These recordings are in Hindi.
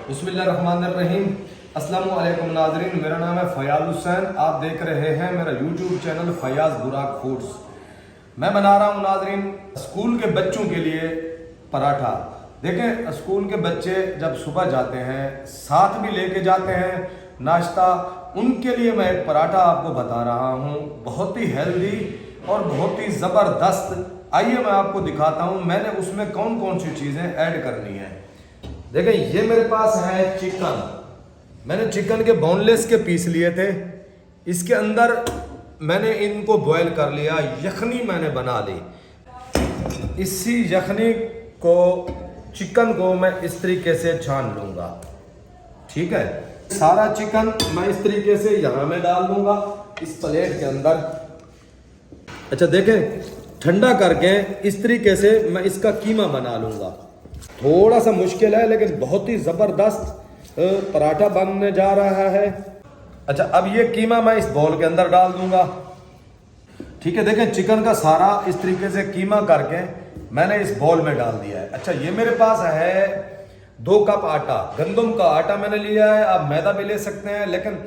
बिस्मिल्लाहिर्रहमानिर्रहीम। अस्सलामु अलैकुम नाज़रीन, मेरा नाम है फयाज हुसैन। आप देख रहे हैं मेरा यूट्यूब चैनल फयाज बुराक फूड्स। मैं बना रहा हूँ नाज़रीन स्कूल के बच्चों के लिए पराठा। देखें, स्कूल के बच्चे जब सुबह जाते हैं, साथ भी लेके जाते हैं नाश्ता, उनके लिए मैं एक पराठा आपको बता रहा हूँ, बहुत ही हेल्दी और बहुत ही ज़बरदस्त। आइए मैं आपको दिखाता हूँ मैंने उसमें कौन कौन सी चीज़ें ऐड करनी है। देखें, ये मेरे पास है चिकन। मैंने चिकन के बोनलेस के पीस लिए थे। इसके अंदर मैंने इनको बॉयल कर लिया, यखनी मैंने बना ली। इसी यखनी को, चिकन को मैं इस तरीके से छान लूँगा। ठीक है, सारा चिकन मैं इस तरीके से यहाँ में डाल दूँगा इस प्लेट के अंदर। अच्छा देखें, ठंडा करके इस तरीके से मैं इसका कीमा बना लूँगा। थोड़ा सा मुश्किल है लेकिन बहुत ही ज़बरदस्त पराठा बनने जा रहा है। अच्छा, अब ये कीमा मैं इस बाउल के अंदर डाल दूंगा। ठीक है, देखें चिकन का सारा इस तरीके से कीमा करके मैंने इस बाउल में डाल दिया है। अच्छा, ये मेरे पास है 2 कप आटा, गंदम का आटा मैंने लिया है। आप मैदा भी ले सकते हैं, लेकिन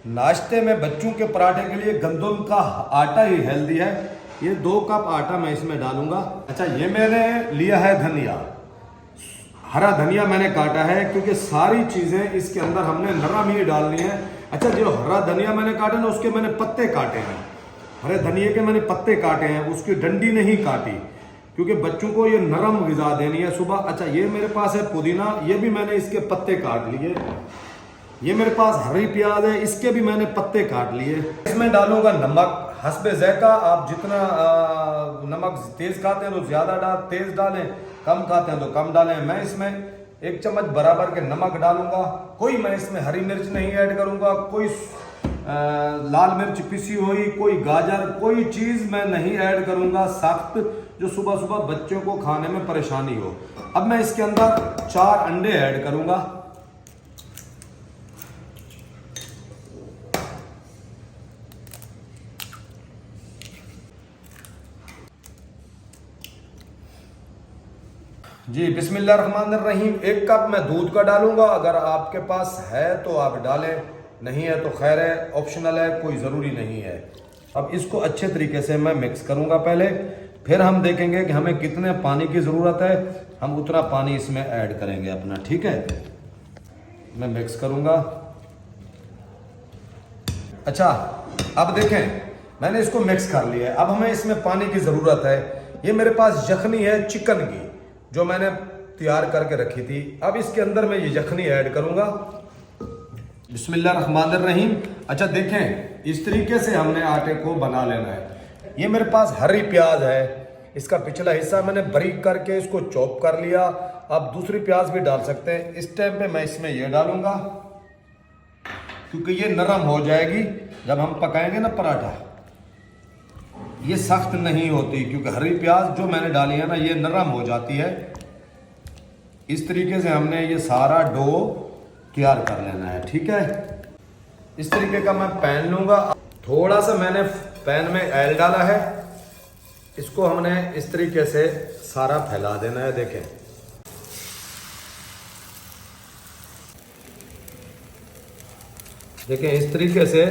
नाश्ते में बच्चों के पराठे के लिए गंदम का आटा ही हेल्दी है। ये 2 कप आटा मैं इसमें डालूंगा। अच्छा, ये मैंने लिया है धनिया, हरा धनिया मैंने काटा है, क्योंकि सारी चीज़ें इसके अंदर हमने नरम ही डालनी है। अच्छा, जो हरा धनिया मैंने काटा ना, उसके मैंने पत्ते काटे हैं, हरे धनिए के मैंने पत्ते काटे हैं, उसकी डंडी नहीं काटी, क्योंकि बच्चों को ये नरम ग़िज़ा देनी है सुबह। अच्छा, ये मेरे पास है पुदीना, ये भी मैंने इसके पत्ते काट लिए। ये मेरे पास हरी प्याज है, इसके भी मैंने पत्ते काट लिए। इसमें डालूंगा नमक हस्बे ज़ायक़ा। आप जितना नमक तेज़ खाते हैं तो ज़्यादा तेज़ डालें, कम खाते हैं तो कम डालें। मैं इसमें 1 चम्मच बराबर के नमक डालूंगा। कोई मैं इसमें हरी मिर्च नहीं ऐड करूंगा, कोई लाल मिर्च पिसी हुई, कोई गाजर, कोई चीज़ मैं नहीं ऐड करूंगा सख्त, जो सुबह सुबह बच्चों को खाने में परेशानी हो। अब मैं इसके अंदर 4 अंडे ऐड करूंगा। जी, बिस्मिल्लाहिर्रहमानिर्रहीम। 1 कप मैं दूध का डालूंगा। अगर आपके पास है तो आप डालें, नहीं है तो खैर है, ऑप्शनल है, कोई ज़रूरी नहीं है। अब इसको अच्छे तरीके से मैं मिक्स करूंगा पहले, फिर हम देखेंगे कि हमें कितने पानी की ज़रूरत है, हम उतना पानी इसमें ऐड करेंगे अपना। ठीक है, मैं मिक्स करूंगा। अच्छा, अब देखें मैंने इसको मिक्स कर लिया है। अब हमें इसमें पानी की ज़रूरत है। ये मेरे पास यखनी है चिकन की, जो मैंने तैयार करके रखी थी। अब इसके अंदर मैं ये यखनी ऐड करूंगा। बिस्मिल्लाहिर्रहमानिर्रहीम। अच्छा देखें, इस तरीके से हमने आटे को बना लेना है। ये मेरे पास हरी प्याज है, इसका पिछला हिस्सा मैंने बारीक करके इसको चॉप कर लिया। आप दूसरी प्याज भी डाल सकते हैं। इस टाइम पे मैं इसमें ये डालूंगा, क्योंकि ये नरम हो जाएगी जब हम पकाएंगे ना पराठा। ये सख्त नहीं होती, क्योंकि हरी प्याज जो मैंने डाली है ना, ये नरम हो जाती है। इस तरीके से हमने ये सारा डो तैयार कर लेना है। ठीक है, इस तरीके का मैं पैन लूँगा। थोड़ा सा मैंने पैन में ऑयल डाला है, इसको हमने इस तरीके से सारा फैला देना है। देखें, देखें इस तरीके से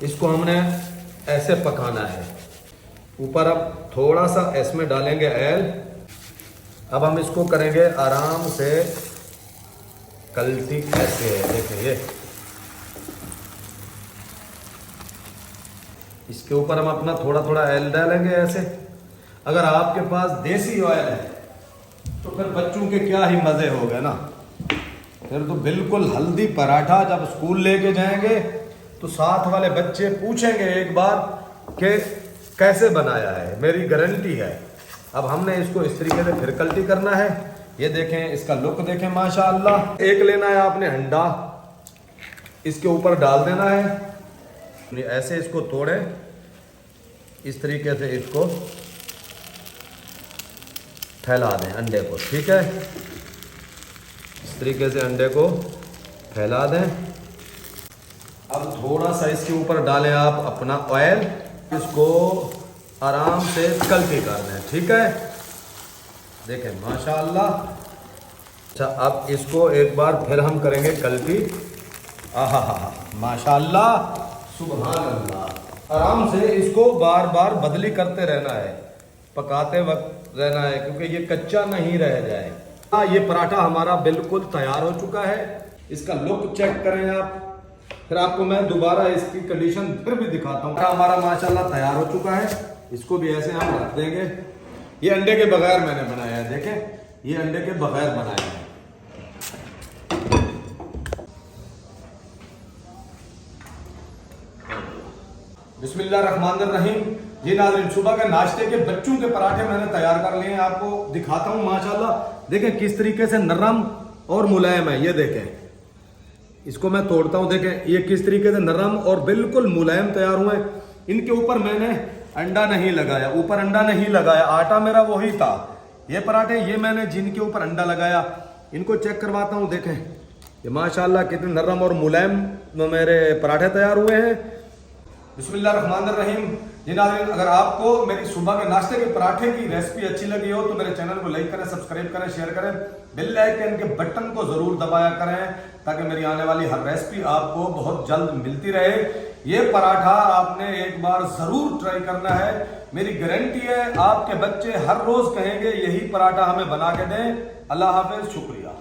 इसको हमने ऐसे पकाना है। ऊपर अब थोड़ा सा इसमें डालेंगे ऑयल। अब हम इसको करेंगे आराम से कल्टी, ऐसे है। देखें, ये इसके ऊपर हम अपना थोड़ा थोड़ा ऑयल डालेंगे ऐसे। अगर आपके पास देसी ऑयल है तो फिर बच्चों के क्या ही मज़े हो गए ना। फिर तो बिल्कुल हल्दी पराठा जब स्कूल लेके जाएंगे तो साथ वाले बच्चे पूछेंगे एक बार कि कैसे बनाया है, मेरी गारंटी है। अब हमने इसको इस तरीके से फिर कल्टी करना है। ये देखें, इसका लुक देखें माशाअल्लाह। एक लेना है आपने अंडा, इसके ऊपर डाल देना है, ऐसे इसको तोड़े, इस तरीके से इसको फैला दें अंडे को। ठीक है, इस तरीके से अंडे को फैला दें। अब थोड़ा सा इसके ऊपर डालें आप अपना ऑयल, इसको आराम से कल्टी कर दें। ठीक है, देखें माशाअल्लाह अच्छा, अब इसको एक बार फिर हम करेंगे कल्टी। आहा हा, माशाल्लाह, सुभान अल्लाह। आराम से इसको बार बार बदली करते रहना है, पकाते वक्त रहना है, क्योंकि ये कच्चा नहीं रह जाए। हाँ, ये पराठा हमारा बिल्कुल तैयार हो चुका है। इसका लुक चेक करें आप, फिर आपको मैं दोबारा इसकी कंडीशन फिर भी दिखाता हूँ। हमारा माशाल्लाह तैयार हो चुका है। इसको भी ऐसे हम रख देंगे। ये अंडे के बगैर मैंने बनाया है, देखें, ये अंडे के बगैर बनाया है। बिस्मिल्लाहिर्रहमानिर्रहीम। जी नाज़रीन, सुबह के नाश्ते के बच्चों के पराठे मैंने तैयार कर लिए हैं, आपको दिखाता हूँ। माशाल्लाह देखें किस तरीके से नरम और मुलायम है। ये देखें, इसको मैं तोड़ता हूँ, देखें ये किस तरीके से नरम और बिल्कुल मुलायम तैयार हुए। इनके ऊपर मैंने अंडा नहीं लगाया, ऊपर अंडा नहीं लगाया, आटा मेरा वही था। ये पराठे ये मैंने जिनके ऊपर अंडा लगाया, इनको चेक करवाता हूँ। देखें ये माशाल्लाह कितने नरम और मुलायम मेरे पराठे तैयार हुए हैं। बिस्मिल्लाहिर्रहमानिर्रहीम। जी नाज़रीन, अगर आपको मेरी सुबह के नाश्ते के पराठे की रेसिपी अच्छी लगी हो तो मेरे चैनल को लाइक करें, सब्सक्राइब करें, शेयर करें, बेल आइकन के बटन को जरूर दबाया करें, ताकि मेरी आने वाली हर रेसिपी आपको बहुत जल्द मिलती रहे। ये पराठा आपने एक बार जरूर ट्राई करना है, मेरी गारंटी है। आपके बच्चे हर रोज कहेंगे यही पराठा हमें बना के दें। अल्लाह हाफिज, शुक्रिया।